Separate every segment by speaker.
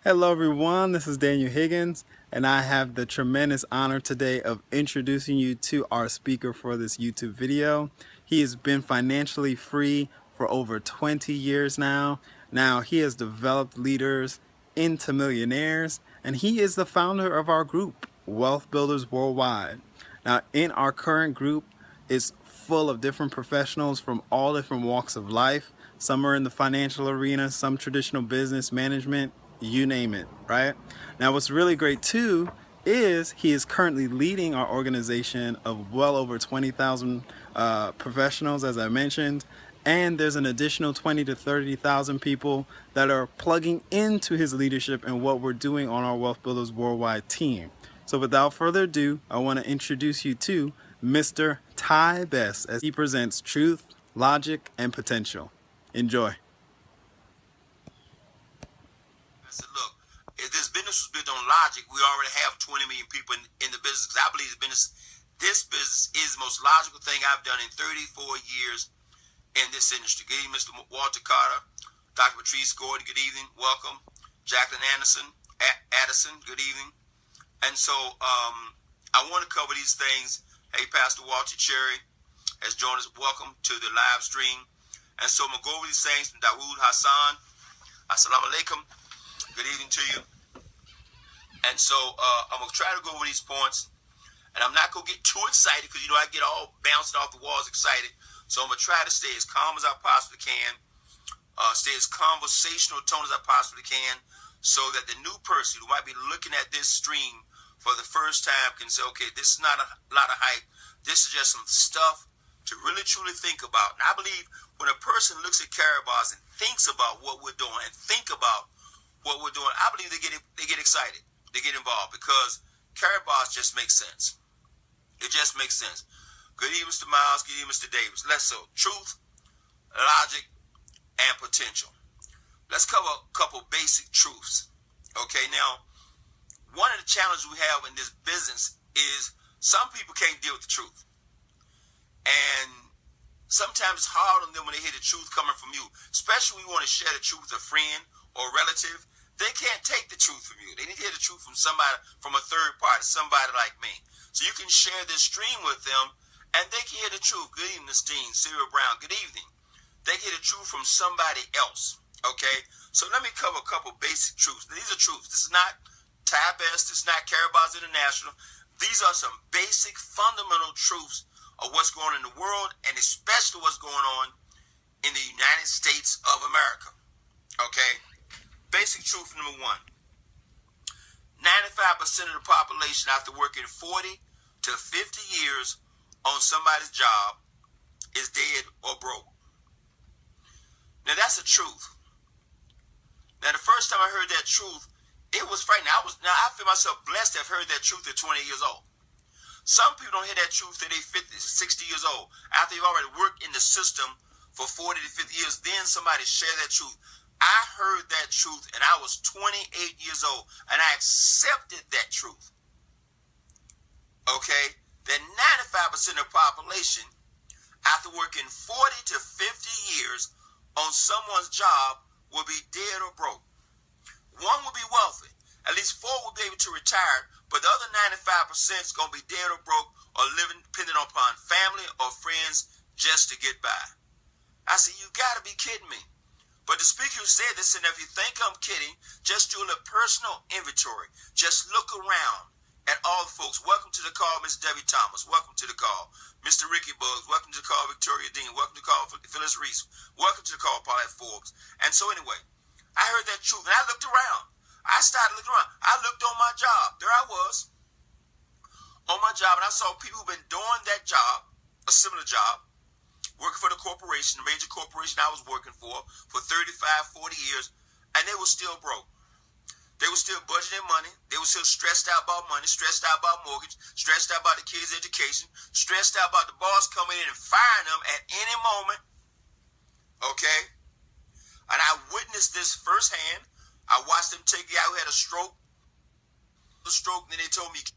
Speaker 1: Hello, everyone. This is Daniel Higgins, and I have the tremendous honor today of introducing you to our speaker for this YouTube video. He has been financially free for over 20 years now. Now, he has developed leaders into millionaires, and he is the founder of our group, Wealth Builders Worldwide. Now, in our current group, it's full of different professionals from all different walks of life. Some are in the financial arena, some traditional business management, you name it, right? Now, what's really great too is he is currently leading our organization of well over 20,000 professionals, as I mentioned, and there's an additional 20 to 30,000 people that are plugging into his leadership and what we're doing on our Wealth Builders Worldwide team. So without further ado, I want to introduce you to Mr. Ty Best as he presents Truth, Logic, and Potential. Enjoy.
Speaker 2: I said, look, if this business was built on logic, we already have 20 million people in the business. Because I believe this business is the most logical thing I've done in 34 years in this industry. Good evening, Mr. Walter Carter, Dr. Patrice Gordon, good evening, welcome. Jacqueline Addison, good evening. And so I want to cover these things. Hey, Pastor Walter Cherry has joined us. Welcome to the live stream. And so I'm going to go over these things from Dawood Hassan. Assalamu alaikum. Good evening to you. And so I'm going to try to go over these points. And I'm not going to get too excited because, I get all bouncing off the walls excited. So I'm going to try to stay as calm as I possibly can. Stay as conversational tone as I possibly can so that the new person who might be looking at this stream for the first time can say, okay, this is not a lot of hype. This is just some stuff to really truly think about. And I believe when a person looks at Karatbars and thinks about what we're doing and think about what we're doing, I believe they get excited. They get involved because Karatbars just makes sense. It just makes sense. Good evening, Mr. Miles. Good evening, Mr. Davis. Let's so truth, logic, and potential. Let's cover a couple basic truths. Okay, now, one of the challenges we have in this business is some people can't deal with the truth. And sometimes it's hard on them when they hear the truth coming from you, especially when you want to share the truth with a friend or a relative. They can't take the truth from you. They need to hear the truth from somebody, from a third party, somebody like me. So you can share this stream with them and they can hear the truth. Good evening, Ms. Dean, Cyril Brown, good evening. They get the truth from somebody else. Okay, so let me cover a couple basic truths. These are truths. This is not Ty Best. This is not Karatbars International. These are some basic fundamental truths of what's going on in the world and especially what's going on in the United States of America. Okay, basic truth number one. 95% of the population after working 40 to 50 years on somebody's job is dead or broke. Now that's the truth. Now the first time I heard that truth, it was frightening. I feel myself blessed to have heard that truth at 20 years old. Some people don't hear that truth till they 50, 60 years old. After they've already worked in the system for 40 to 50 years, then somebody share that truth. I heard that truth and I was 28 years old and I accepted that truth. Okay? That 95% of the population, after working 40 to 50 years on someone's job, will be dead or broke. One will be wealthy. At least 4 will be able to retire, but the other 95% is going to be dead or broke or living depending upon family or friends just to get by. I said, you got to be kidding me. But the speaker who said this, and if you think I'm kidding, just do a little personal inventory. Just look around at all the folks. Welcome to the call, Miss Debbie Thomas. Welcome to the call. Mr. Ricky Buggs. Welcome to the call, Victoria Dean. Welcome to the call, Phyllis Reese. Welcome to the call, Paulette Forbes. And so anyway, I heard that truth, and I looked around. I started looking around. I looked on my job. There I was on my job, and I saw people who've been doing that job, a similar job, working for the corporation, the major corporation I was working for 35, 40 years, and they were still broke. They were still budgeting money. They were still stressed out about money, stressed out about mortgage, stressed out about the kids' education, stressed out about the boss coming in and firing them at any moment. Okay? And I witnessed this firsthand. I watched them take a guy who had a stroke, and then they told me he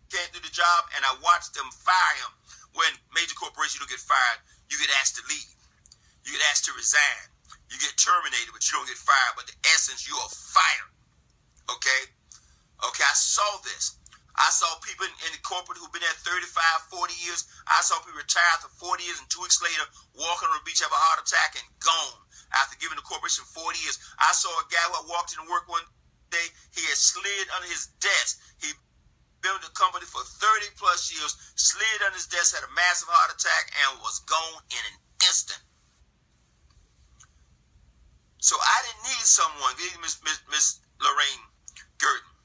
Speaker 2: can't do the job, and I watched them fire him. When major corporations, you don't get fired, you get asked to leave. You get asked to resign. You get terminated, but you don't get fired. But in essence, you are fired. Okay? Okay, I saw this. I saw people in the corporate who've been there 35, 40 years. I saw people retire after 40 years and 2 weeks later walking on the beach, have a heart attack and gone after giving the corporation 40 years. I saw a guy who had walked into work one day. He had slid under his desk. He built a company for 30 plus years, slid under his desk, had a massive heart attack, and was gone in an instant. So I didn't need someone, Miss Lorraine Gurton.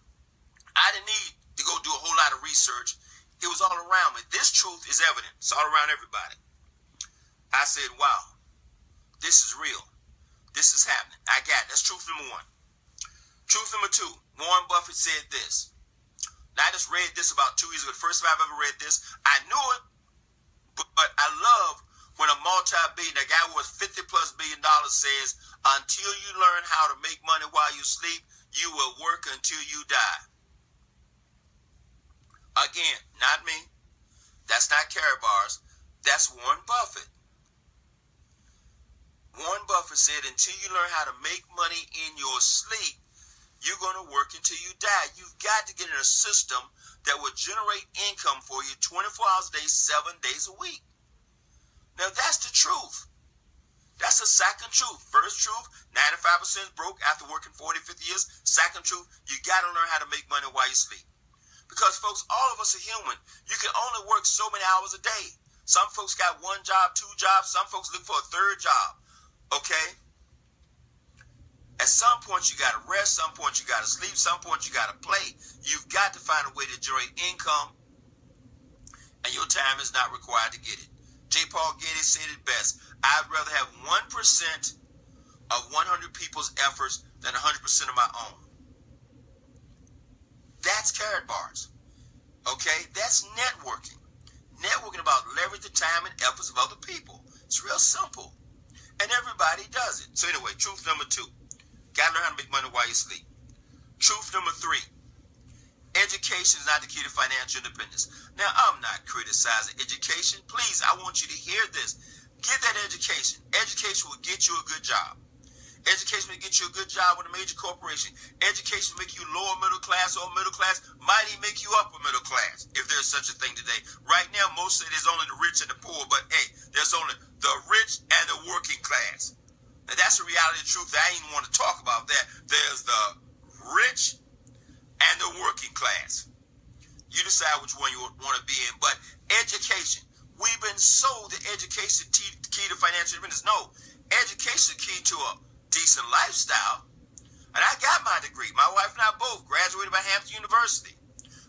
Speaker 2: I didn't need to go do a whole lot of research. It was all around me. This truth is evident. It's all around everybody. I said, wow, this is real. This is happening. I got it. That's truth number one. Truth number two, Warren Buffett said this. Now, I just read this about 2 years ago. The first time I've ever read this. I knew it, but I love when a multi-billionaire, guy worth $50+ billion says, until you learn how to make money while you sleep, you will work until you die. Again, not me. That's not Karatbars. That's Warren Buffett. Warren Buffett said, until you learn how to make money in your sleep, you're going to work until you die. You've got to get in a system that will generate income for you 24 hours a day, 7 days a week. Now, that's the truth. That's the second truth. First truth, 95% broke after working 40, 50 years. Second truth, you got to learn how to make money while you sleep. Because, folks, all of us are human. You can only work so many hours a day. Some folks got 1 job, 2 jobs. Some folks look for a 3rd job. Okay? At some point, you got to rest. Some point, you got to sleep. Some point, you got to play. You've got to find a way to generate income. And your time is not required to get it. J. Paul Getty said it best. I'd rather have 1% of 100 people's efforts than 100% of my own. That's Karatbars. Okay? That's networking. Networking about leverage the time and efforts of other people. It's real simple. And everybody does it. So anyway, truth number 2. Gotta learn how to make money while you sleep. Truth number 3. Education is not the key to financial independence. Now, I'm not criticizing education. Please, I want you to hear this. Get that education. Education will get you a good job. Education will get you a good job with a major corporation. Education will make you lower middle class or middle class. Might even make you upper middle class, if there's such a thing today. Right now, most of it is only the rich and the poor, but hey, there's only the rich and the working class. Now, that's the reality of the truth. I ain't even want to talk about that. There's the rich and the working class. You decide which one you want to be in. But education, we've been sold that education is key to financial independence. No, education is key to a decent lifestyle. And I got my degree. My wife and I both graduated by Hampton University.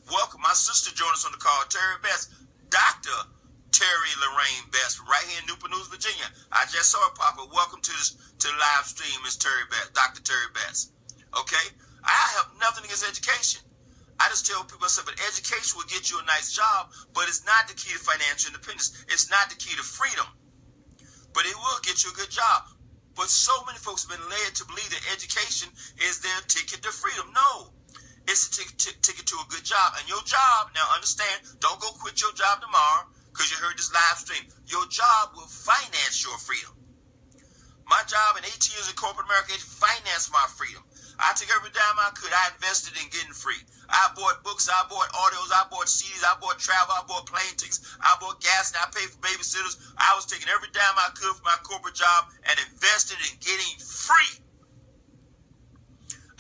Speaker 2: Welcome. My sister joined us on the call, Terry Best. Dr. Terry Lorraine Best, right here in Newport News, Virginia. I just saw her pop up. Welcome to the live stream, Miss Terry Best, Dr. Terry Best. Okay? I have nothing against education. I just tell people, but education will get you a nice job, but it's not the key to financial independence. It's not the key to freedom. But it will get you a good job. But so many folks have been led to believe that education is their ticket to freedom. No. It's a ticket to a good job. And your job, now understand, don't go quit your job tomorrow because you heard this live stream. Your job will finance your freedom. My job in 18 years in corporate America, it financed my freedom. I took every dime I could. I invested in getting free. I bought books, I bought audios, I bought CDs, I bought travel, I bought plane tickets, I bought gas, and I paid for babysitters. I was taking every dime I could from my corporate job and invested in getting free.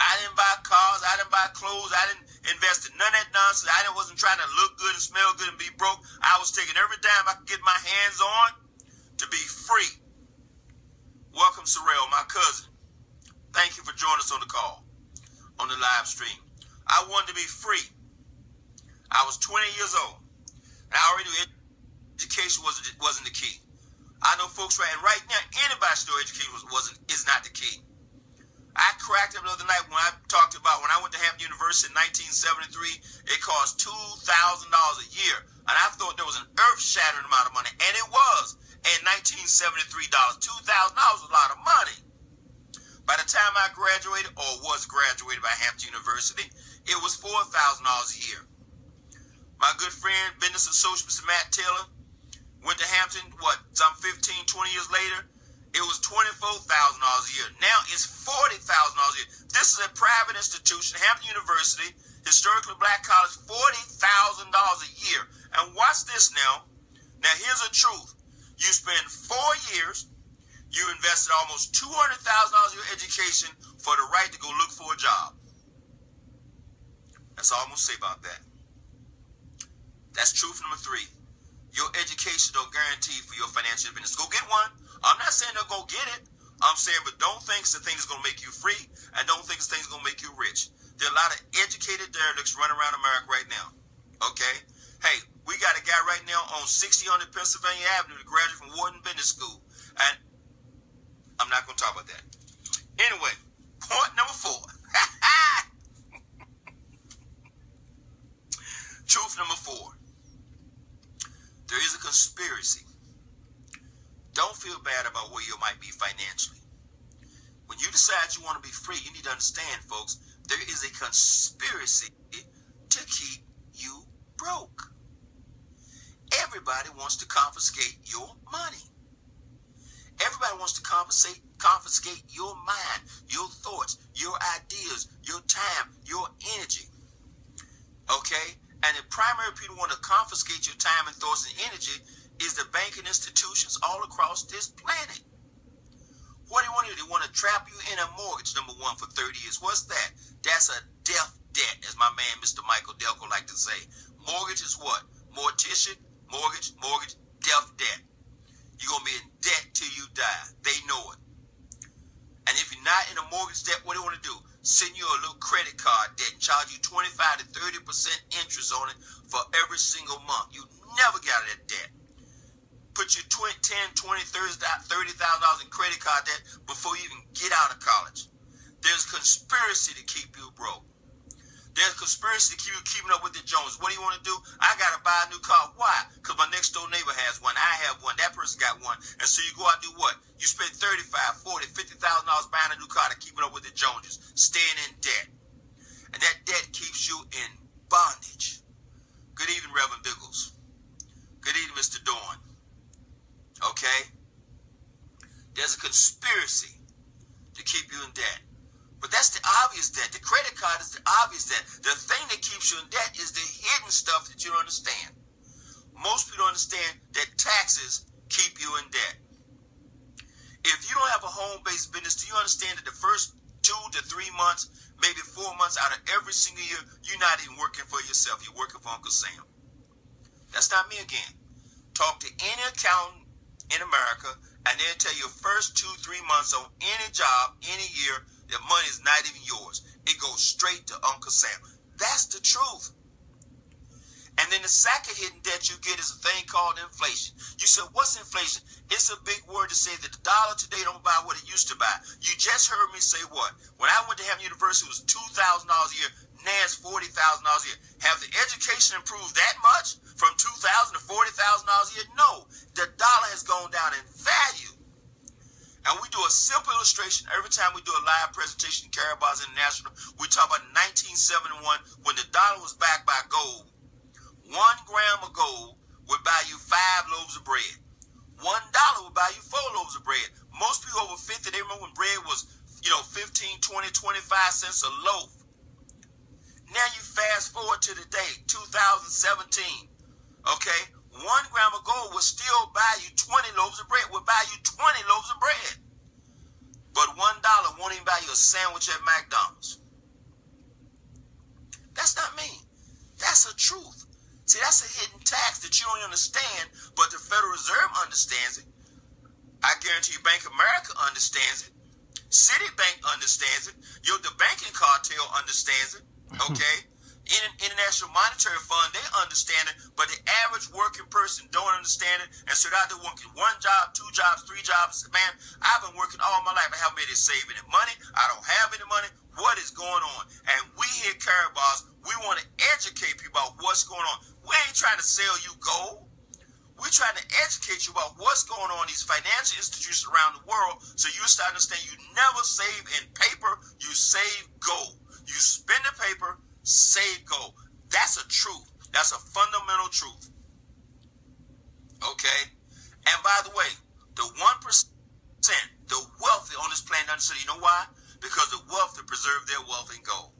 Speaker 2: I didn't buy cars, I didn't buy clothes, I didn't invest in none of that nonsense. I wasn't trying to look good and smell good and be broke. I was taking every dime I could get my hands on to be free. Welcome, Sorrell, my cousin. Thank you for joining us on the call, on the live stream. I wanted to be free. I was 20 years old. And I already knew education wasn't the key. I know folks right now, anybody should know education is not the key. I cracked up the other night when I talked about when I went to Hampton University in 1973, it cost $2,000 a year. And I thought there was an earth-shattering amount of money. And it was. In 1973, $2,000 was a lot of money. By the time I graduated, or was graduated by Hampton University, it was $4,000 a year. My good friend, business associate, Mr. Matt Taylor, went to Hampton, some 15, 20 years later, It was $24,000 a year. Now it's $40,000 a year. This is a private institution, Hampton University, historically black college, $40,000 a year. And watch this now. Now here's the truth. You spend 4 years, you invested almost $200,000 in your education for the right to go look for a job. That's all I'm going to say about that. That's truth number 3. Your education don't guarantee for your financial independence. Go get one. I'm not saying don't go get it. I'm saying, but don't think the thing is going to make you free, and don't think the thing is going to make you rich. There are a lot of educated derelicts running around America right now. Okay? Hey, we got a guy right now on 6000 Pennsylvania Avenue to graduate from Wharton Business School. And I'm not going to talk about that. Anyway, point number 4. Truth number 4. There is a conspiracy. Don't feel bad about where you might be financially. When you decide you want to be free, you need to understand, folks, there is a conspiracy to keep you broke. Everybody wants to confiscate your money. Everybody wants to confiscate your mind, your thoughts, your ideas, your time, your energy. Okay? And the primary people who want to confiscate your time and thoughts and energy is the banking institutions all across this planet. What do you want to do? They want to trap you in a mortgage, number 1, for 30 years. What's that? That's a death debt, as my man Mr. Michael Delco like to say. Mortgage is what? Mortician, mortgage, death debt. You're going to be in debt till you die. They know it. And if you're not in a mortgage debt, what do you want to do? Send you a little credit card debt and charge you 25 to 30% interest on it for every single month. You never get out of that debt. Put you $10, $20, $30,000 in credit card debt before you even get out of college. There's conspiracy to keep you broke. There's conspiracy to keep you keeping up with the Joneses. What do you want to do? I got to buy a new car. Why? Because my next door neighbor has one. I have one. That person got one. And so you go out and do what? You spend $35,000, $40,000, $50,000 buying a new car to keep up with the Joneses. Staying in debt. And that debt keeps you in bondage. Good evening, Reverend Biggles. Good evening, Mr. Dorn. Okay? There's a conspiracy to keep you in debt. But that's the obvious debt. The credit card is the obvious debt. The thing that keeps you in debt is the hidden stuff that you don't understand. Most people don't understand that taxes keep you in debt. If you don't have a home-based business, do you understand that the first 2 to 3 months, maybe 4 months out of every single year, you're not even working for yourself. You're working for Uncle Sam. That's not me again. Talk to any accountant in America, and they'll tell you first 2, 3 months on any job, any year, the money is not even yours. It goes straight to Uncle Sam. That's the truth. And then the second hidden debt you get is a thing called inflation. You said, what's inflation? It's a big word to say that the dollar today don't buy what it used to buy. You just heard me say what? When I went to Hampton University, it was $2,000 a year. Now it's $40,000 a year. Have the education improved that much? From $2,000 to $40,000 a year? No. The dollar has gone down in value. And we do a simple illustration every time we do a live presentation in Caraba's International. We talk about 1971 when the dollar was backed by gold. 1 gram of gold would buy you 5 loaves of bread. $1 would buy you 4 loaves of bread. Most people over 50, they remember when bread was, 15, 20, 25 cents a loaf. Now you fast forward to today, 2017. Okay? 1 gram of gold will still buy you 20 loaves of bread, will buy you 20 loaves of bread. But $1 won't even buy you a sandwich at McDonald's. That's not me. That's the truth. See, that's a hidden tax that you don't understand, but the Federal Reserve understands it. I guarantee you Bank of America understands it. Citibank understands it. The banking cartel understands it. Okay? International Monetary Fund, they understand it, but the average working person don't understand it, and so they're out there working 1 job, 2 jobs, 3 jobs. Man, I've been working all my life. I haven't made it save any money. I don't have any money. What is going on? And we here at Caraba's, we want to educate people about what's going on. We ain't trying to sell you gold. We're trying to educate you about what's going on in these financial institutions around the world, so you start to understand you never save in paper, you save gold. You spend the paper, save gold. That's a truth. That's a fundamental truth. Okay? And by the way, the 1% The wealthy on this planet understood. You know why? Because the wealthy preserve their wealth in gold.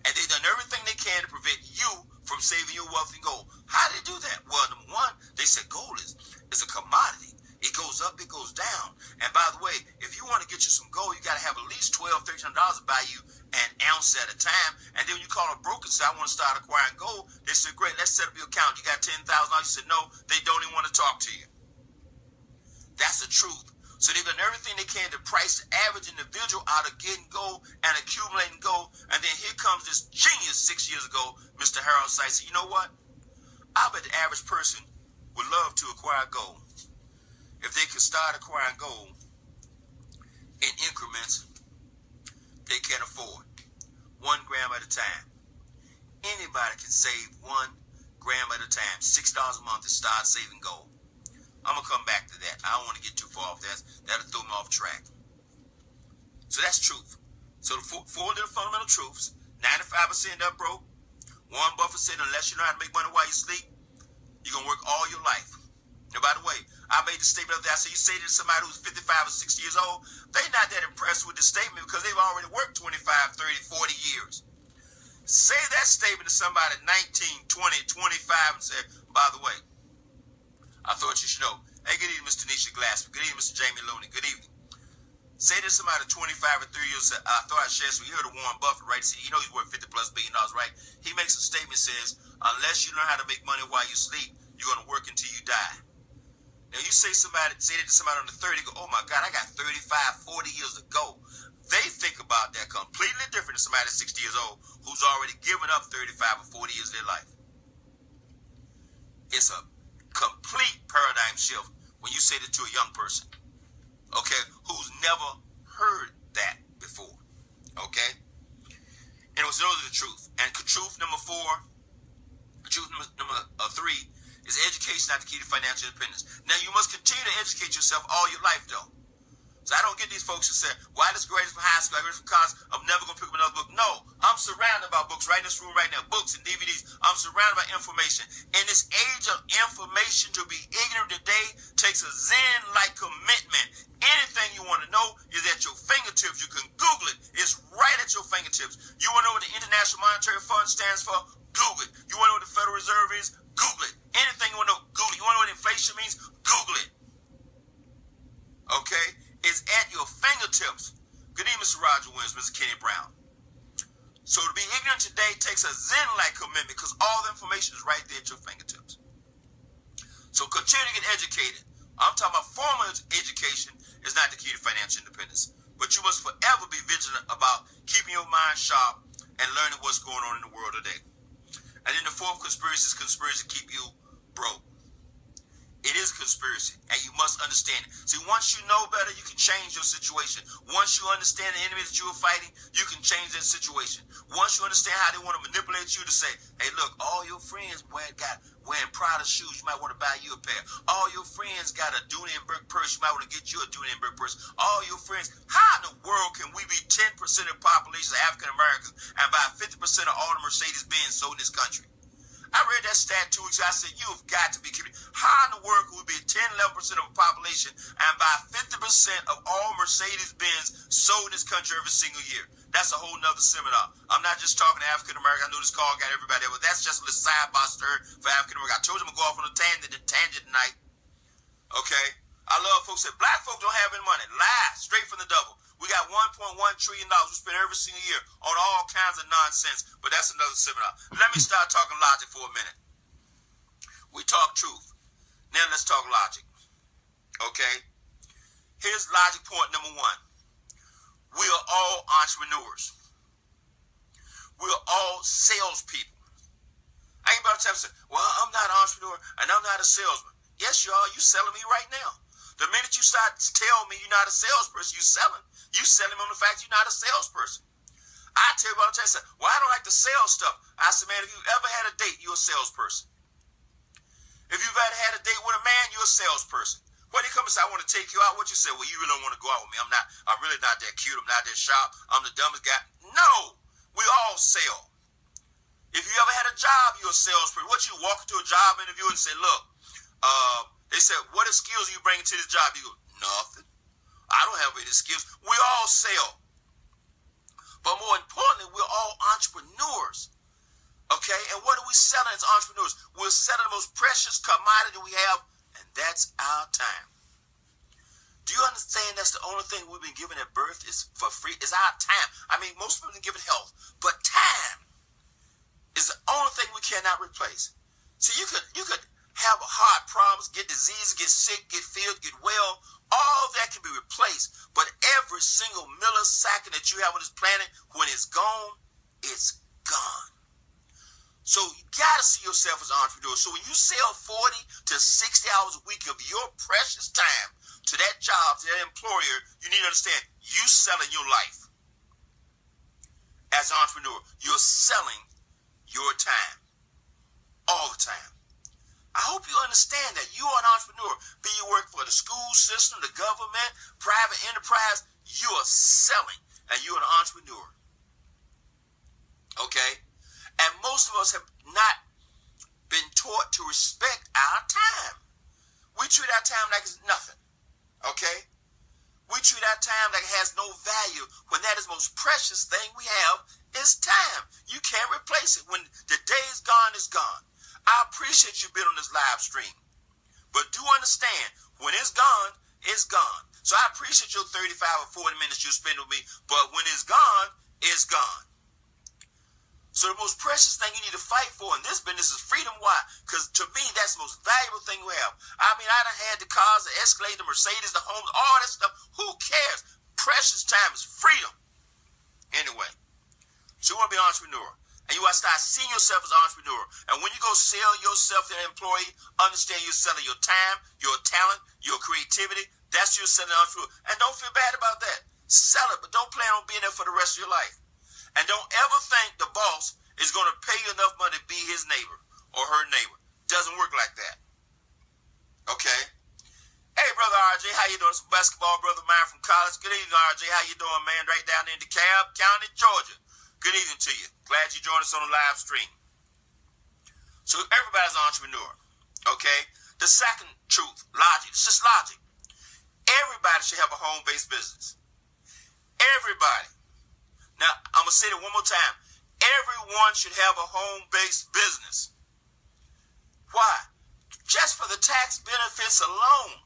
Speaker 2: And they've done everything they can to prevent you from saving your wealth in gold. How do they do that? Well, number one, they said gold is a commodity. It goes up, it goes down. And by the way, if you want to get you some gold, you got to have at least $1,200, $1,300 to buy you an ounce at a time. And then when you call a broker and say, I want to start acquiring gold, they said, great, let's set up your account. You got $10,000. You said, no, they don't even want to talk to you. That's the truth. So they've done everything they can to price the average individual out of getting gold and accumulating gold. And then here comes this genius 6 years ago, Mr. Harold Sykes said, you know what? I bet the average person would love to acquire gold if they could start acquiring gold in increments they can afford, 1 gram at a time. Anybody can save 1 gram at a time, $6 a month to start saving gold. I'm going to come back to that. I don't want to get too far off that. That'll throw me off track. So that's truth. So the four little fundamental truths. 95% up broke. Warren Buffett said, unless you know how to make money while you sleep, you're going to work all your life. And by the way, I made the statement of that. I said, you say to somebody who's 55 or 60 years old, they're not that impressed with the statement because they've already worked 25, 30, 40 years. Say that statement to somebody 19, 20, 25 and say, by the way, I thought you should know. Hey, good evening, Mr. Nisha Glassman. Good evening, Mr. Jamie Looney. Good evening. Say to somebody 25 or 30 years, I thought I'd share some. You heard of Warren Buffett, right? See, you know he's worth $50+ billion, right? He makes a statement, says, unless you learn how to make money while you sleep, you're going to work until you die. Now, you say that to somebody under 30, go, oh my God, I got 35, 40 years to go. They think about that completely different than somebody that's 60 years old who's already given up 35 or 40 years of their life. It's a complete paradigm shift when you say that to a young person, okay, who's never heard that before, okay? And those are the truth. And truth number 4, truth number 3 is education not the key to financial independence. Now, you must continue to educate yourself all your life, though. So I don't get these folks who say, well, I just graduated from high school, I graduated from college, I'm never going to pick up another book. No, I'm surrounded by books right in this room right now, books and DVDs. I'm surrounded by information. In this age of information, to be ignorant today takes a Zen-like commitment. Anything you want to know is at your fingertips. You can Google it. It's right at your fingertips. You want to know what the International Monetary Fund stands for? Google it. You want to know what the Federal Reserve is? Google it. Anything you want to know, Google it. You want to know what inflation means? Google it. Okay? It's at your fingertips. Good evening, Mr. Roger Williams, Mr. Kenny Brown. So to be ignorant today takes a Zen-like commitment because all the information is right there at your fingertips. So continue to get educated. I'm talking about formal education is not the key to financial independence. But you must forever be vigilant about keeping your mind sharp and learning what's going on in the world today. And then the 4th conspiracy is conspiracy to keep you broke. It is a conspiracy, and you must understand it. See, once you know better, you can change your situation. Once you understand the enemy that you are fighting, you can change that situation. Once you understand how they want to manipulate you to say, hey, look, all your friends wearing Prada shoes, you might want to buy you a pair. All your friends got a Doonenberg purse, you might want to get you a Doonenberg purse. All your friends, how in the world can we be 10% of the population of African Americans and buy 50% of all the Mercedes-Benz sold in this country? I read that stat 2 weeks ago. I said, you have got to be kidding. How in the world could we be 10, 11% of the population and buy 50% of all Mercedes-Benz sold in this country every single year? That's a whole nother seminar. I'm not just talking to African American. I know this call got everybody there, but that's just a little sidebar stir for African American. I told you I'm going to go off on a tangent tonight. Okay? I love folks that black folk don't have any money. Lie. Straight from the devil. We got $1.1 trillion we spend every single year on all kinds of nonsense, but that's another seminar. Let me start talking logic for a minute. We talk truth. Now let's talk logic. Okay? Here's logic point number 1. We are all entrepreneurs. We are all salespeople. I ain't about to say, well, I'm not an entrepreneur and I'm not a salesman. Yes, you are. You selling me right now. The minute you start to tell me you're not a salesperson, you selling. You selling me on the fact you're not a salesperson. I tell you what I'm telling you. Well, I don't like to sell stuff. I said, man, if you've ever had a date, you're a salesperson. If you've ever had a date with a man, you're a salesperson. When he comes and say, I want to take you out, what you say? Well, you really don't want to go out with me. I'm really not that cute. I'm not that sharp. I'm the dumbest guy. No, we all sell. If you ever had a job, you're a salesperson. What you walk into a job interview and say, look, they said, what skills are you bringing to this job? You go, nothing. I don't have any skills. We all sell. But more importantly, we're all entrepreneurs. Okay? And what are we selling as entrepreneurs? We're selling the most precious commodity we have, and that's our time. Do you understand that's the only thing we've been given at birth is for free? Is our time. I mean, most people have been given health, but time is the only thing we cannot replace. See, you could have heart problems, get disease, get sick, get filled, get well. All that can be replaced, but every single millisecond that you have on this planet, when it's gone, it's gone. So you gotta see yourself as an entrepreneur. So when you sell 40 to 60 hours a week of your precious time to that job, to that employer, you need to understand, you selling your life. As an entrepreneur, you're selling your time all the time. I hope you understand that you are an entrepreneur. Be you work for the school system, the government, private enterprise, you are selling and you're an entrepreneur. Okay? And most of us have not been taught to respect our time. We treat our time like it's nothing. Okay? We treat our time like it has no value when that is the most precious thing we have is time. You can't replace it. When the day is gone, it's gone. I appreciate you being on this live stream. But do understand, when it's gone, it's gone. So I appreciate your 35 or 40 minutes you spend with me, but when it's gone, it's gone. So the most precious thing you need to fight for in this business is freedom. Why? Because to me, that's the most valuable thing we have. I mean, I done had the cars, the Escalade, the Mercedes, the homes, all that stuff. Who cares? Precious time is freedom. Anyway, so you want to be an entrepreneur. And you want to start seeing yourself as an entrepreneur. And when you go sell yourself to an employee, understand you're selling your time, your talent, your creativity. That's your selling an entrepreneur. And don't feel bad about that. Sell it, but don't plan on being there for the rest of your life. And don't ever think the boss is going to pay you enough money to be his neighbor or her neighbor. Doesn't work like that. Okay? Hey, Brother RJ, how you doing? Some basketball brother of mine from college. Good evening, RJ. How you doing, man? Right down in DeKalb County, Georgia. Good evening to you. Glad you joined us on the live stream. So everybody's an entrepreneur. Okay? The second truth, logic. It's just logic. Everybody should have a home-based business. Everybody. Now, I'm going to say that one more time. Everyone should have a home-based business. Why? Just for the tax benefits alone.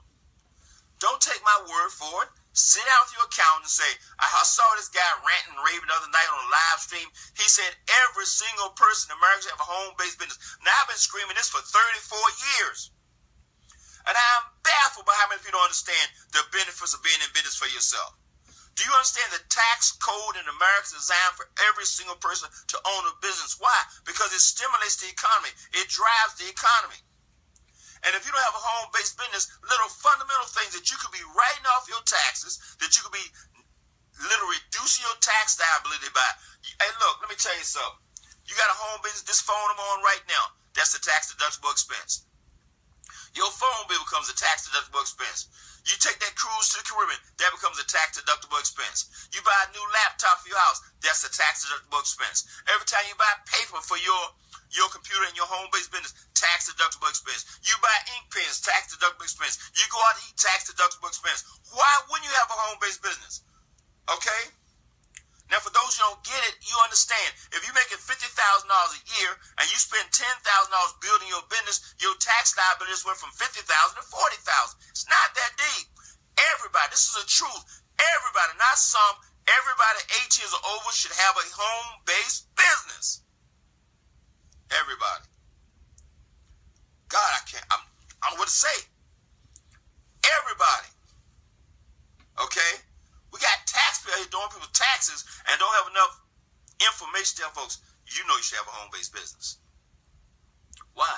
Speaker 2: Don't take my word for it. Sit down with your accountant and say, I saw this guy ranting and raving the other night on a live stream. He said every single person in America should have a home-based business. Now, I've been screaming this for 34 years. And I'm baffled by how many people don't understand the benefits of being in business for yourself. Do you understand the tax code in America is designed for every single person to own a business? Why? Because it stimulates the economy. It drives the economy. And if you don't have a home-based business, little fundamental things that you could be writing off your taxes, that you could be literally reducing your tax liability by. Hey, look, let me tell you something. You got a home business, this phone I'm on right now, that's a tax-deductible expense. Your phone bill becomes a tax-deductible expense. You take that cruise to the Caribbean, that becomes a tax-deductible expense. You buy a new laptop for your house, that's a tax-deductible expense. Every time you buy paper for your computer and your home-based business, tax-deductible expense. You buy ink pens, tax-deductible expense. You go out to eat, tax-deductible expense. Why wouldn't you have a home-based business? Okay? Now, for those who don't get it, you understand. If you're making $50,000 a year and you spend $10,000 building your business, your tax liabilities went from $50,000 to $40,000. It's not that deep. Everybody, this is the truth. Everybody, not some, everybody 8 years or over should have a home-based business. Everybody. God, I don't know what to say. Everybody. Okay? We got taxpayers doing people's taxes and don't have enough information to tell folks, you know you should have a home-based business. Why?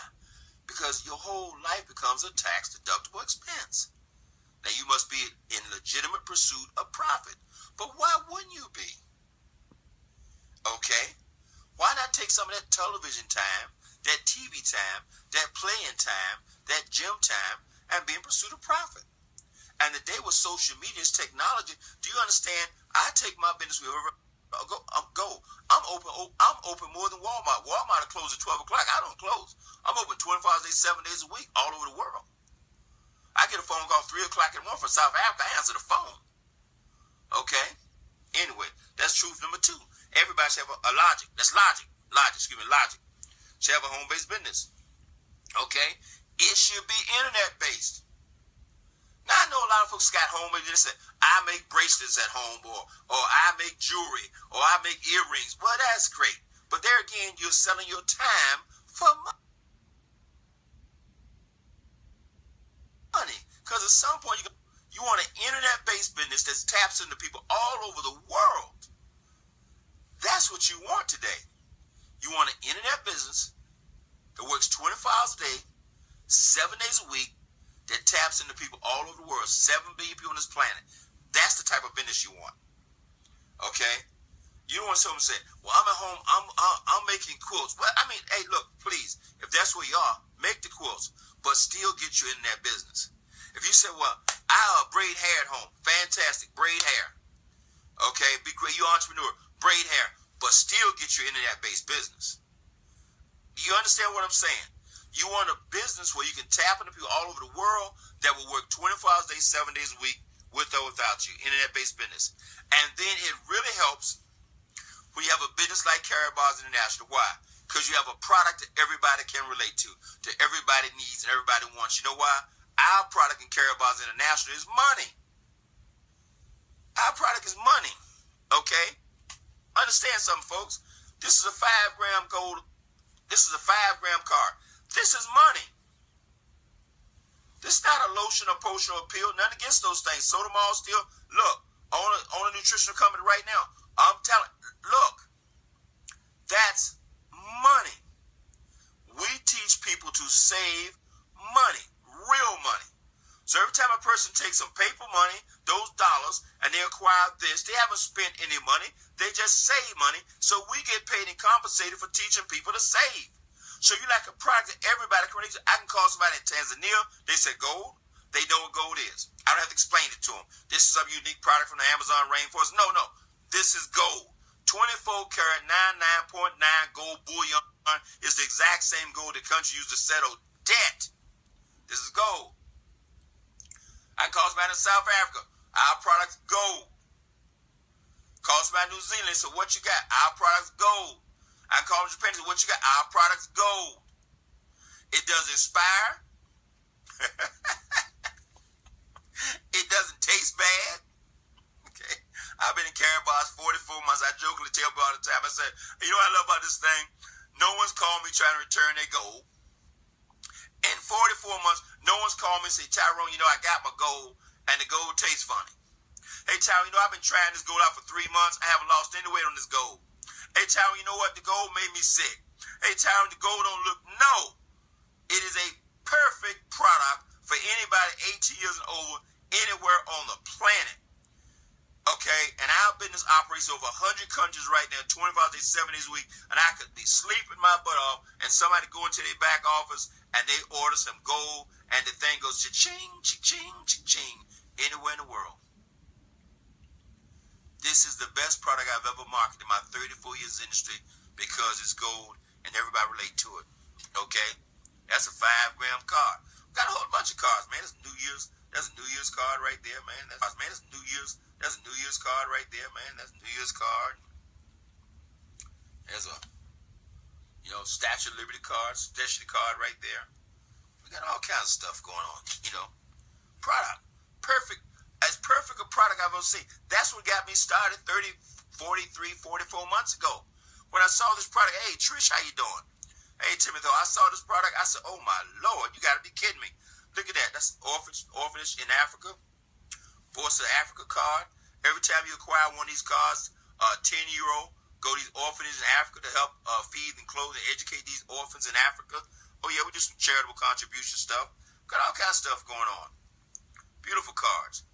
Speaker 2: Because your whole life becomes a tax-deductible expense. Now, you must be in legitimate pursuit of profit. But why wouldn't you be? Okay? Why not take some of that television time, that TV time, that playing time, that gym time, and be in pursuit of profit? And the day with social media is technology. Do you understand? I take my business wherever I go. I'm open more than Walmart. Walmart will close at 12 o'clock. I don't close. I'm open 24 hours a day, 7 days a week, all over the world. I get a phone call 3 o'clock in the morning from South Africa. I answer the phone. Okay? Anyway, that's truth number 2. Everybody should have a logic. That's logic. Logic. Should have a home-based business. Okay? It should be internet-based. Now, I know a lot of folks got home and they say, I make bracelets at home, or I make jewelry, or I make earrings. Well, that's great. But there again, you're selling your time for money. Because at some point, you want an internet-based business that taps into people all over the world. That's what you want today. You want an internet business that works 24 hours a day, 7 days a week, that taps into people all over the world, 7 billion people on this planet. That's the type of business you want. Okay? You don't want someone to say, well, I'm at home, I'm making quilts. Well, I mean, hey, look, please, if that's where you are, make the quilts, but still get you in that business. If you say, well, I braid hair at home, fantastic, braid hair. Okay, be great, you're an entrepreneur, braid hair, but still get you into that base business. Do you understand what I'm saying? You want a business where you can tap into people all over the world that will work 24 hours a day, 7 days a week, with or without you, internet-based business. And then it really helps when you have a business like Karatbars International. Why? Because you have a product that everybody can relate to everybody needs and everybody wants. You know why? Our product in Karatbars International is money. Our product is money. Okay? Understand something, folks. This is a 5-gram gold. This is a 5-gram card. This is money. This is not a lotion or potion or pill. Nothing against those things. Soda Mall still. Look, own a nutritional company right now. I'm telling. Look, that's money. We teach people to save money, real money. So every time a person takes some paper money, those dollars, and they acquire this, they haven't spent any money. They just save money. So we get paid and compensated for teaching people to save. So you like a product that everybody can relate to. I can call somebody in Tanzania. They say gold. They know what gold is. I don't have to explain it to them. This is some unique product from the Amazon rainforest. No. This is gold. 24 karat 99.9 gold bullion is the exact same gold the country used to settle debt. This is gold. I can call somebody in South Africa. Our product's gold. Call somebody in New Zealand. So what you got? Our product's gold. I call them Japan and say, what you got? Our product's gold. It doesn't expire. It doesn't taste bad. Okay. I've been in Karatbars 44 months. I jokingly tell people all the time. I said, you know what I love about this thing? No one's called me trying to return their gold. In 44 months, no one's called me and say, Tyrone, you know, I got my gold and the gold tastes funny. Hey, Tyrone, you know, I've been trying this gold out for 3 months. I haven't lost any weight on this gold. Hey, Tyrone, you know what? The gold made me sick. Hey, Tyrone, the gold don't look. No. It is a perfect product for anybody 18 years and over anywhere on the planet. Okay? And our business operates over 100 countries right now, 25 days, 7 days a week. And I could be sleeping my butt off and somebody go into their back office and they order some gold and the thing goes cha-ching, cha-ching, cha-ching anywhere in the world. This is the best product I've ever marketed in my 34 years industry because it's gold and everybody relate to it. Okay? That's a 5-gram card. Got a whole bunch of cards, man. That's a New Year's card right there, man. That's a New Year's card right there, man. That's a New Year's card. There's a, Statue of Liberty card, Statue card right there. We got all kinds of stuff going on, Product. Perfect. As perfect a product I've ever seen. That's what got me started 30, 43, 44 months ago. When I saw this product, hey, Trish, how you doing? Hey, Timothy, I saw this product. I said, oh, my Lord, you got to be kidding me. Look at that. That's orphanage in Africa. Voice of Africa card. Every time you acquire one of these cards, 10 euro, go to these orphanages in Africa to help feed and clothe and educate these orphans in Africa. Oh, yeah, we do some charitable contribution stuff. Got all kinds of stuff going on. Beautiful cards.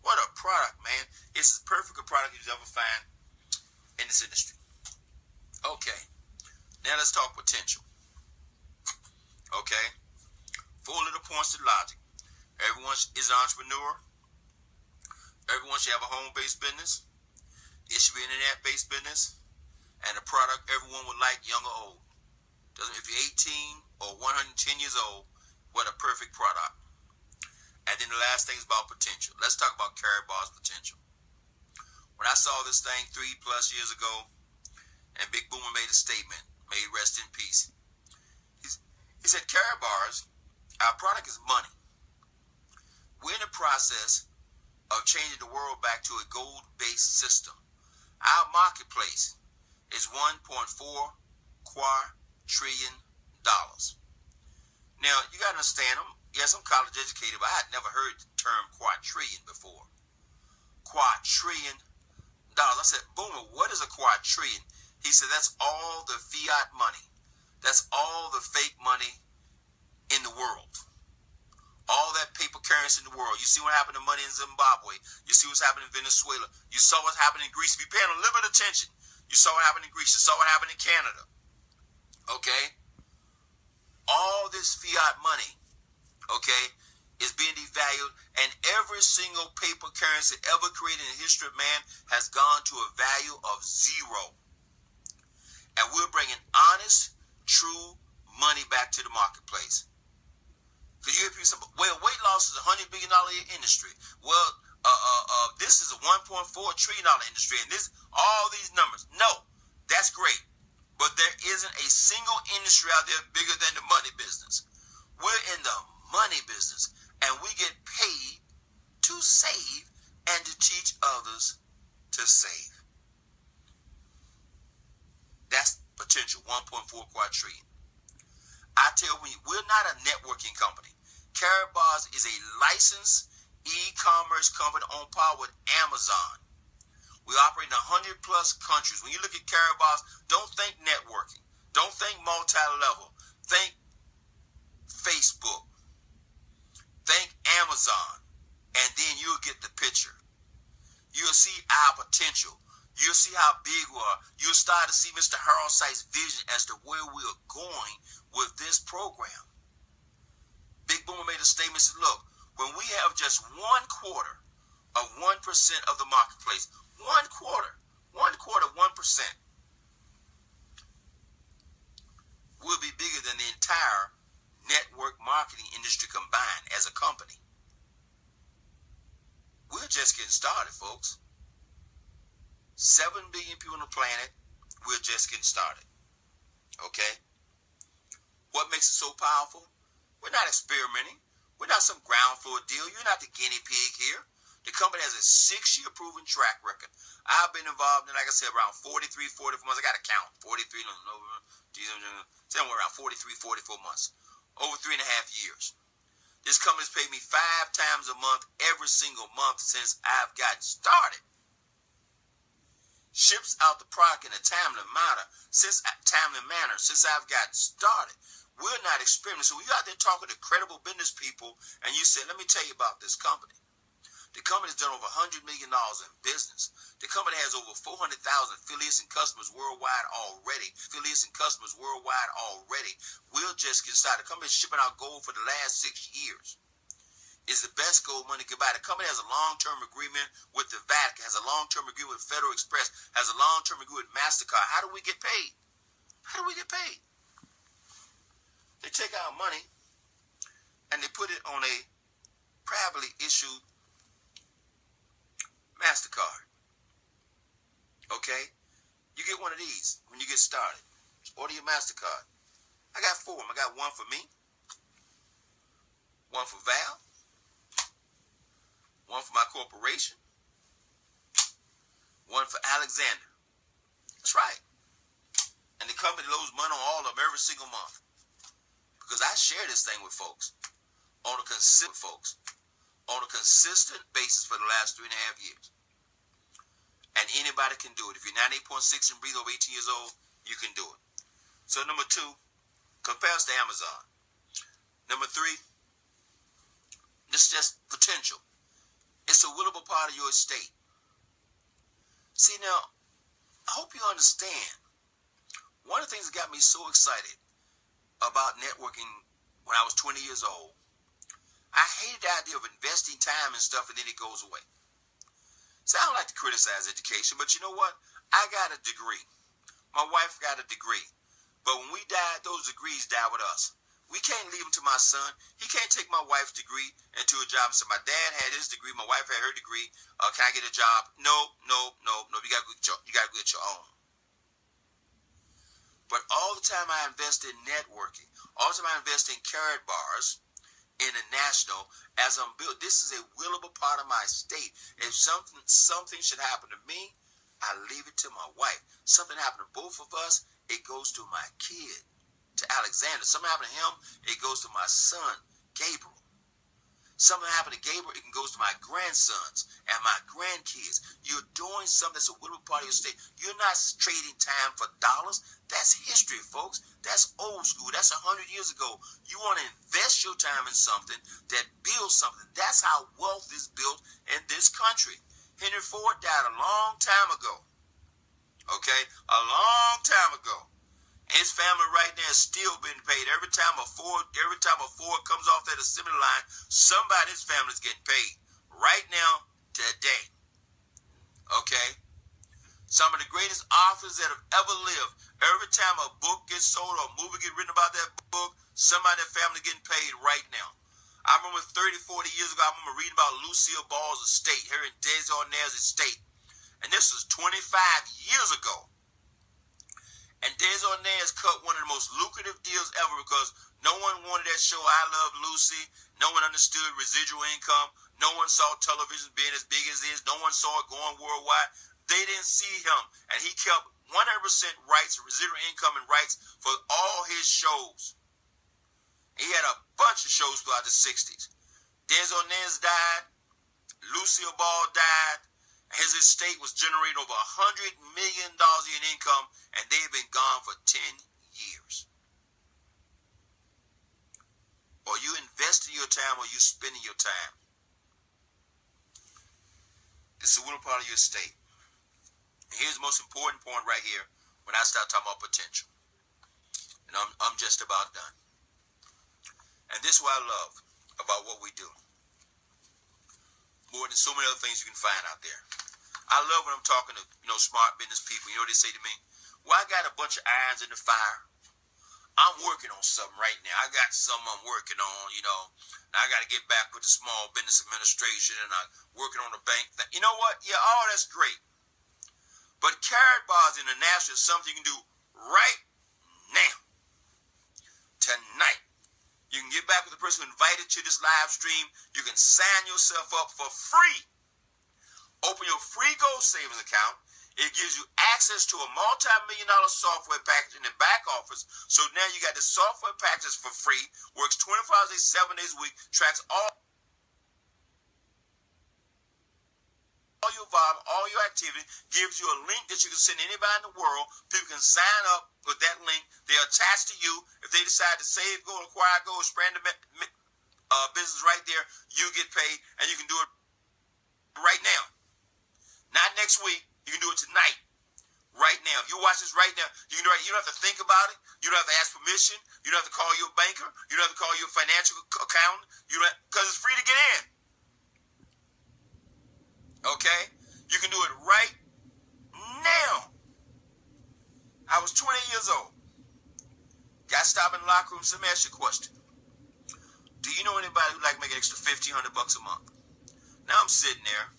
Speaker 2: What a product, man. It's as perfect a product you'll ever find in this industry. Okay. Now let's talk potential. Okay. 4 little points to logic. Everyone is an entrepreneur. Everyone should have a home-based business. It should be an internet-based business. And a product everyone would like, young or old. If you're 18 or 110 years old, what a perfect product. And then the last thing is about potential. Let's talk about Karatbars potential. When I saw this thing 3+ years ago, and Big Boomer made a statement, may he rest in peace. He said, Karatbars, our product is money. We're in the process of changing the world back to a gold-based system. Our marketplace is $1.4 quadrillion. Now, you got to understand, yes, I'm college educated, but I had never heard the term quadrillion before. Quadrillion dollars. I said, Boomer, what is a quadrillion? He said, that's all the fiat money. That's all the fake money in the world. All that paper currency in the world. You see what happened to money in Zimbabwe. You see what's happening in Venezuela. You saw what's happening in Greece. If you're paying a little bit of attention, you saw what happened in Greece. You saw what happened in Canada. Okay? All this fiat money, okay, is being devalued, and every single paper currency ever created in the history of man has gone to a value of 0. And we're bringing honest, true money back to the marketplace. Because you hear people say, well, weight loss is a $100 billion industry. Well, this is a $1.4 trillion industry, and all these numbers. No, that's great. But there isn't a single industry out there bigger than the money business. We're in the money business, and we get paid to save and to teach others to save. That's potential, 1.4 quadrillion. I tell you, we're not a networking company. Karatbars is a licensed e-commerce company on par with Amazon. We operate in 100+ countries. When you look at Karatbars, don't think networking. Don't think multi-level. Think Facebook. Think Amazon. And then you'll get the picture. You'll see our potential. You'll see how big we are. You'll start to see Mr. Harold Sykes' vision as to where we are going with this program. Big Boomer made a statement, said, look, when we have just 1/4 of 1% of the marketplace, 1/4, 1%, will be bigger than the entire network marketing industry combined as a company. We're just getting started, folks. 7 billion people on the planet, we're just getting started. Okay? What makes it so powerful? We're not experimenting. We're not some ground floor deal. You're not the guinea pig here. The company has a 6-year proven track record. I've been involved in, like I said, around 43, 44 months. I got to count. 43, somewhere around 43, 44 months. Over 3.5 years. This company's paid me 5 times a month, every single month since I've gotten started. Ships out the product in a timely manner since I've gotten started. We're not experimenting. So when you're out there talking to credible business people and you say, let me tell you about this company. The company's done over $100 million in business. The company has over 400,000 affiliates and customers worldwide already. We'll just get started. The company's shipping out gold for the last 6 years. It's the best gold money can buy. The company has a long-term agreement with the Vatican, has a long-term agreement with Federal Express, has a long-term agreement with MasterCard. How do we get paid? They take our money and they put it on a privately issued MasterCard. Okay? You get one of these when you get started. Order your MasterCard. I got 4 of them. I got one for me, one for Val, one for my corporation, one for Alexander. That's right. And the company loads money on all of them every single month. Because I share this thing with folks on a consistent basis for the last 3.5 years. And anybody can do it. If you're 98.6 and breathe over 18 years old, you can do it. So number 2, compares to Amazon. Number 3, this is just potential. It's a willable part of your estate. See now, I hope you understand. One of the things that got me so excited about networking when I was 20 years old, I hated the idea of investing time and stuff and then it goes away. So I don't like to criticize education, but you know what? I got a degree. My wife got a degree. But when we died, those degrees died with us. We can't leave him to my son. He can't take my wife's degree into a job. So my dad had his degree, my wife had her degree. Can I get a job? No. You gotta get your own. But all the time I invest in networking, all the time I invest in carrot bars international as I'm built. This is a willable part of my state. If something should happen to me, I leave it to my wife. Something happened to both of us, it goes to my kid, to Alexander. Something happened to him, it goes to my son, Gabriel. Something happened to Gabriel, it goes to my grandsons and my grandkids. You're doing something that's a willable part of your state. You're not trading time for dollars. That's history, folks. That's old school. That's 100 years ago. You want to invest your time in something that builds something. That's how wealth is built in this country. Henry Ford died a long time ago. Okay? A long time ago. His family right now is still being paid. Every time a Ford comes off that assembly line, somebody in his family is getting paid. Right now, today. Okay? Some of the greatest authors that have ever lived. Every time a book gets sold or a movie gets written about that book, somebody in their family getting paid right now. I remember 30, 40 years ago, I remember reading about Lucille Ball's estate here in Des Arnaz estate. And this was 25 years ago. And Des Arnaz cut one of the most lucrative deals ever because no one wanted that show, I Love Lucy. No one understood residual income. No one saw television being as big as it is. No one saw it going worldwide. They didn't see him. And he kept 100% rights, residual income and rights for all his shows. He had a bunch of shows throughout the 60s. Des Arnaz died. Lucille Ball died. His estate was generating over $100 million in income, and they've been gone for 10 years. Or you investing your time or you spending your time. It's a little part of your estate. And here's the most important point right here when I start talking about potential. And I'm just about done. And this is what I love about what we do. More than so many other things you can find out there. I love when I'm talking to, smart business people. You know what they say to me? Well, I got a bunch of irons in the fire. I'm working on something right now. I got something I'm working on, And I got to get back with the Small Business Administration, and I'm working on the bank. You know what? Yeah, all that's great. But Carrot Bars International is something you can do right now. Tonight. You can get back with the person who invited you to this live stream. You can sign yourself up for free. Open your free Gold Savings account. It gives you access to a multi-million-dollar software package in the back office. So now you got the software package for free. Works 24 hours a day, 7 days a week. Tracks all your volume, all your activity. Gives you a link that you can send anybody in the world. People can sign up with that link. They're attached to you. If they decide to save gold, acquire gold, expand the business right there, you get paid, and you can do it right now. Not next week. You can do it tonight. Right now. If you watch this right now, you can do it. You don't have to think about it. You don't have to ask permission. You don't have to call your banker. You don't have to call your financial accountant. Because it's free to get in. Okay? You can do it right now. I was 20 years old. Got stopped in the locker room. Let me ask you a question. Do you know anybody who'd like to make an extra $1,500 a month? Now I'm sitting there.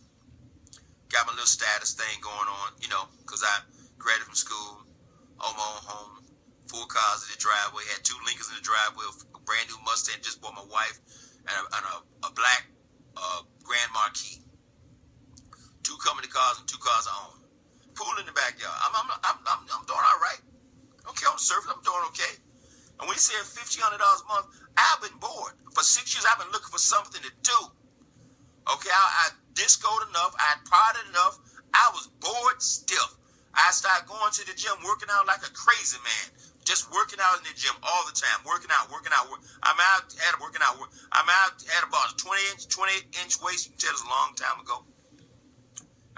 Speaker 2: Got my little status thing going on, because I graduated from school, own my own home, 4 cars in the driveway, had 2 Lincolns in the driveway, a brand new Mustang, just bought my wife, and a black Grand Marquis. 2 company cars and 2 cars I own. Pool in the backyard. I'm doing all right. Okay, I'm surfing, I'm doing okay. And when you say $1,500 a month, I've been bored. For 6 years, I've been looking for something to do. Okay, I discoed enough, I partied enough, I was bored stiff. I started going to the gym, working out like a crazy man. Just working out in the gym all the time, working out. I'm out at about a 28-inch waist. You can tell it's a long time ago.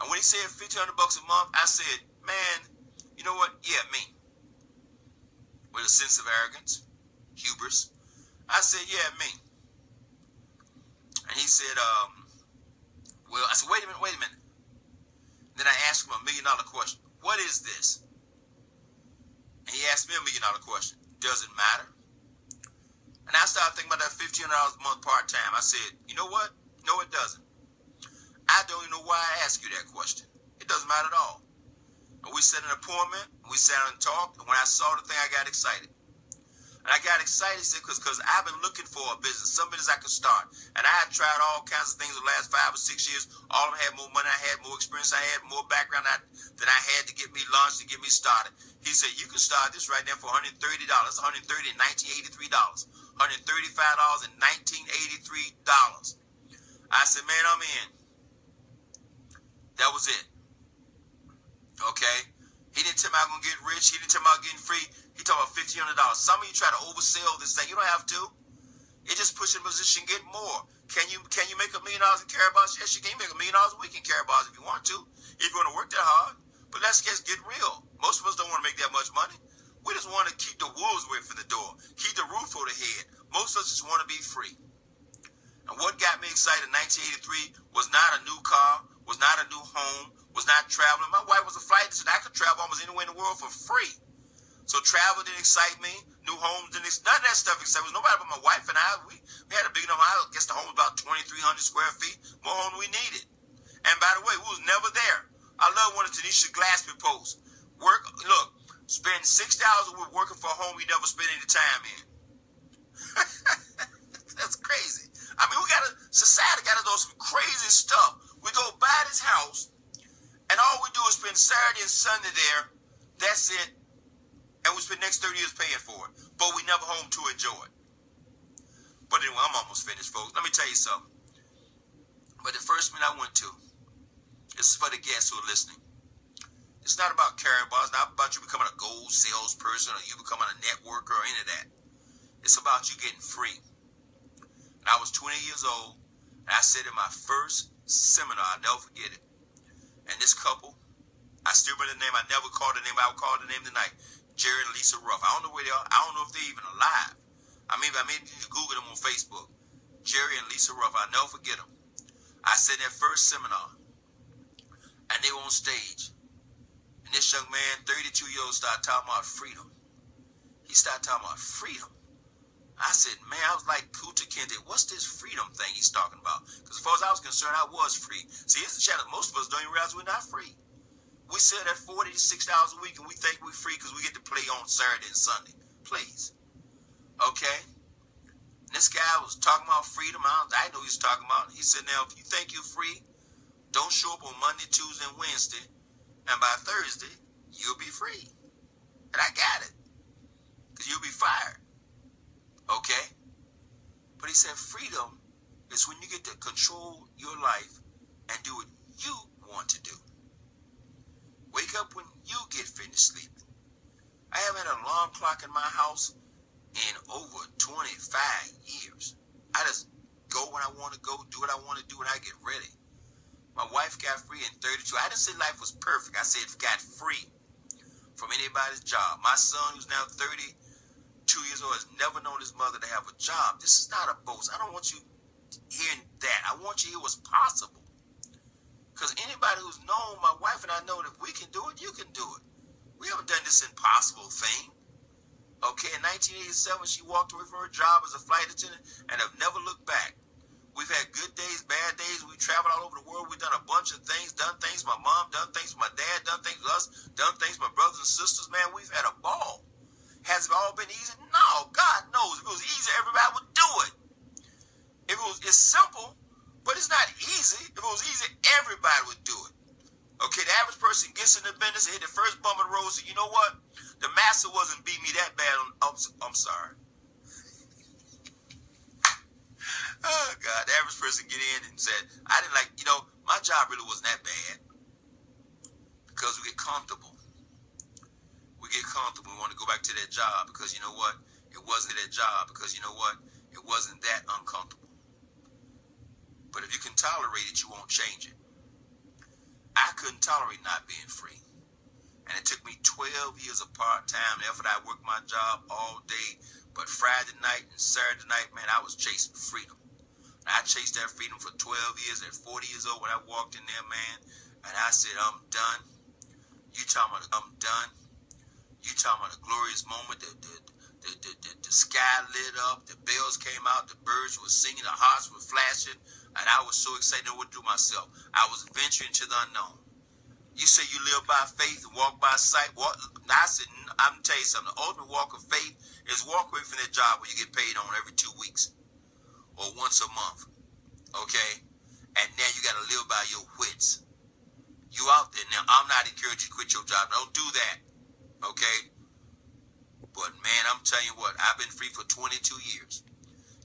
Speaker 2: And when he said $1,500 a month, I said, man, you know what? Yeah, me. With a sense of arrogance, hubris. I said, yeah, me. And he said, well, I said, wait a minute. Then I asked him $1 million question. What is this? And he asked me $1 million question. Does it matter? And I started thinking about that $1,500 a month part-time. I said, you know what? No, it doesn't. I don't even know why I asked you that question. It doesn't matter at all. And we set an appointment. We sat and talked. And when I saw the thing, I got excited. And I got excited because I've been looking for a business, some business I could start. And I had tried all kinds of things the last 5 or 6 years. All of them had more money. I had more experience. I had more background than I had to get me launched, to get me started. He said, you can start this right now for $130. $130 in 1983. $135 in 1983. I said, man, I'm in. That was it. Okay? He didn't tell me I was going to get rich. He didn't tell me I was getting free. He talked about $1,500. Some of you try to oversell this thing. You don't have to. It just puts you in a position to get more. Can you make $1 million in Caraboss? Yes, you can make $1 million a week in Caraboss if you want to. If you want to work that hard. But let's just get real. Most of us don't want to make that much money. We just want to keep the wolves away from the door. Keep the roof over the head. Most of us just want to be free. And what got me excited in 1983 was not a new car, was not a new home, was not traveling. My wife was a flight attendant. I could travel almost anywhere in the world for free. So travel didn't excite me. New homes didn't excite me. None of that stuff excited me. It was nobody but my wife and I. We had a big enough house. I guess the home was about 2,300 square feet. More home than we needed. And by the way, we was never there. I love one of Tanisha Glaspie posts. Spend 6 hours a week working for a home you never spend any time in. That's crazy. I mean, society got to do some crazy stuff. We go buy this house, and all we do is spend Saturday and Sunday there. That's it. And we spend the next 30 years paying for it. But we never home to enjoy it. But anyway, I'm almost finished, folks. Let me tell you something. But the first minute I went to, this is for the guests who are listening. It's not about Caraboss. It's not about you becoming a gold salesperson or you becoming a networker or any of that. It's about you getting free. And I was 20 years old, and I said in my first seminar, I'll never forget it. And this couple, I still remember the name. I never called the name, but I would call the name tonight. Jerry and Lisa Ruff. I don't know where they are. I don't know if they're even alive. I mean, you Google them on Facebook. Jerry and Lisa Ruff. I'll never forget them. I said that first seminar, and they were on stage. And this young man, 32 years old, started talking about freedom. He started talking about freedom. I said, man, I was like Kuta Kinte. What's this freedom thing he's talking about? Because as far as I was concerned, I was free. See, here's the challenge. Most of us don't even realize we're not free. We sit at 40 to 60 hours a week, and we think we're free because we get to play on Saturday and Sunday. Please. Okay? And this guy was talking about freedom. I know he was talking about. He said, now, if you think you're free, don't show up on Monday, Tuesday, and Wednesday, and by Thursday, you'll be free. And I got it. Because you'll be fired. Okay? But he said freedom is when you get to control your life and do what you want to do. Wake up when you get finished sleeping. I haven't had an alarm clock in my house in over 25 years. I just go when I want to go, do what I want to do, and I get ready. My wife got free in 32. I didn't say life was perfect. I said got free from anybody's job. My son, who's now 32 years old, has never known his mother to have a job. This is not a boast. I don't want you hearing that. I want you to hear what's possible. Because anybody who's known my wife and I know that if we can do it, you can do it. We haven't done this impossible thing. Okay, in 1987, she walked away from her job as a flight attendant and have never looked back. We've had good days, bad days. We've traveled all over the world. We've done a bunch of things, done things with my mom, done things with my dad, done things with us, done things with my brothers and sisters. Man, we've had a ball. Has it all been easy? No, God knows. If it was easy, everybody would do it. It's simple, but it's not easy. If it was easy, everybody would do it. Okay, the average person gets in the business and hit the first bump of the road and say, you know what? The master wasn't beating me that bad. I'm sorry. Oh, God. The average person get in and said, I didn't like, my job really wasn't that bad. Because we get comfortable. We get comfortable. We want to go back to that job because you know what? It wasn't that job because you know what? It wasn't that uncomfortable. But if you can tolerate it, you won't change it. I couldn't tolerate not being free. And it took me 12 years of part-time effort. I worked my job all day. But Friday night and Saturday night, man, I was chasing freedom. And I chased that freedom for 12 years. At 40 years old, when I walked in there, man, and I said, I'm done. You talking about I'm done? You talking about a glorious moment, the The sky lit up, the bells came out, the birds were singing, the hearts were flashing, and I was so excited to know what to do myself. I was venturing into the unknown. You say you live by faith and walk by sight. I said, I'm going to tell you something. The ultimate walk of faith is walk away from that job where you get paid on every 2 weeks or once a month. Okay? And now you got to live by your wits. You out there now. I'm not encouraging you to quit your job. Don't do that. Okay? But man, I'm telling you what, I've been free for 22 years.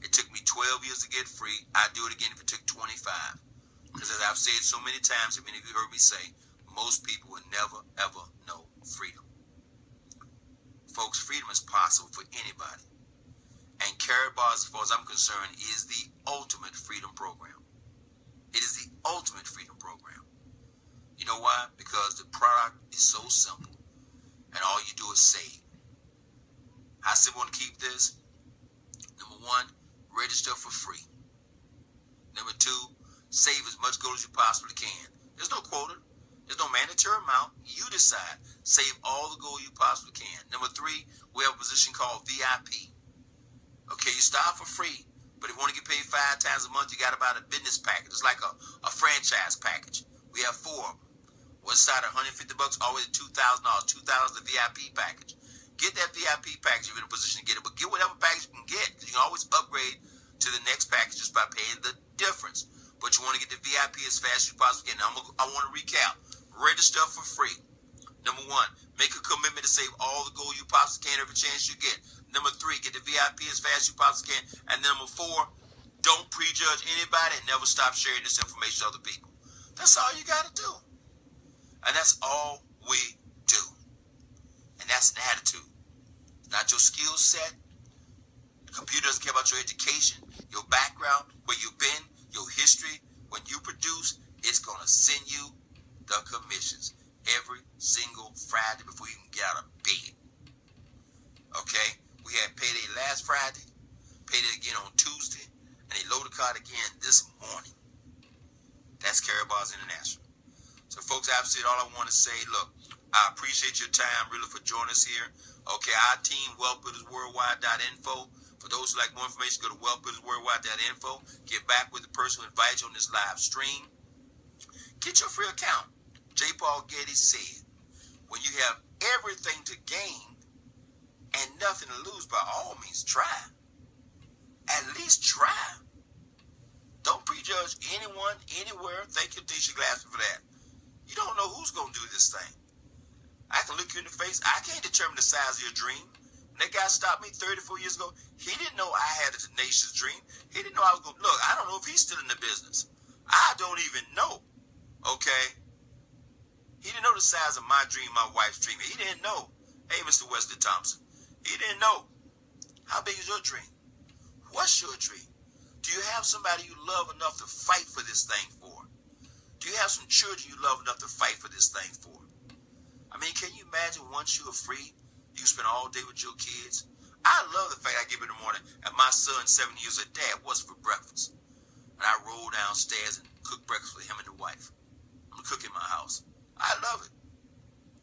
Speaker 2: It took me 12 years to get free. I'd do it again if it took 25. Because as I've said so many times, and many of you heard me say, most people will never, ever know freedom. Folks, freedom is possible for anybody. And Karatbar, as far as I'm concerned, is the ultimate freedom program. It is the ultimate freedom program. You know why? Because the product is so simple. And all you do is save. I still want to keep this. Number 1, register for free. Number 2, save as much gold as you possibly can. There's no quota. There's no mandatory amount. You decide. Save all the gold you possibly can. Number 3, we have a position called VIP. Okay, you start for free, but if you want to get paid 5 times a month, you got about a business package. It's like a franchise package. We have 4 of them. One start at $150 all the way to $2,000. $2,000 is the VIP package. Get that VIP package if you're in a position to get it, but get whatever package you can get. You can always upgrade to the next package just by paying the difference. But you want to get the VIP as fast as you possibly can. Now, I want to recap. Register for free. Number 1, make a commitment to save all the gold you possibly can every chance you get. Number 3, get the VIP as fast as you possibly can. And number 4, don't prejudge anybody and never stop sharing this information with other people. That's all you got to do. And that's all we do. And that's an attitude. Not your skill set. The computer doesn't care about your education, your background, where you've been, your history. When you produce, it's going to send you the commissions every single Friday before you can get out of bed. Okay? We had payday last Friday, payday again on Tuesday, and they loaded the card again this morning. That's Karatbars International. So, folks, I've said all I want to say. Look, I appreciate your time, really, for joining us here. Okay, our team, wealthbuildersworldwide.info. For those who like more information, go to wealthbuildersworldwide.info. Get back with the person who invited you on this live stream. Get your free account. J. Paul Getty said, when you have everything to gain and nothing to lose, by all means, try. At least try. Don't prejudge anyone, anywhere. Thank you, Tisha Glassman, for that. You don't know who's going to do this thing. I can look you in the face. I can't determine the size of your dream. When that guy stopped me 34 years ago, he didn't know I had a tenacious dream. He didn't know I was going to... Look, I don't know if he's still in the business. I don't even know. Okay? He didn't know the size of my dream, my wife's dream. He didn't know. Hey, Mr. Wesley Thompson. He didn't know. How big is your dream? What's your dream? Do you have somebody you love enough to fight for this thing for? Do you have some children you love enough to fight for this thing for? I mean, can you imagine once you are free, you spend all day with your kids? I love the fact I get up in the morning and my son, 7 years old, Dad, what's for breakfast? And I roll downstairs and cook breakfast for him and the wife. I'm cooking my house. I love it.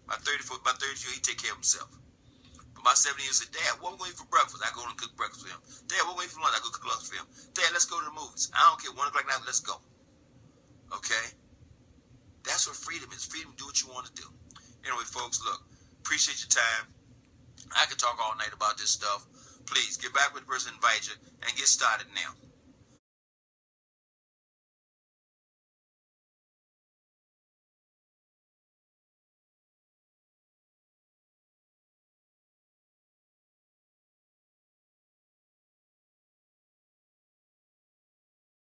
Speaker 2: My 34, he take care of himself. But my 7 years old, Dad, what we waiting for breakfast? I go and cook breakfast for him. Dad, what we waiting for lunch? I go cook lunch for him. Dad, let's go to the movies. I don't care, 1 o'clock now, let's go. Okay? That's what freedom is. Freedom to do what you want to do. Anyway, folks, look, appreciate your time. I could talk all night about this stuff. Please get back with the person who invited you and get started now.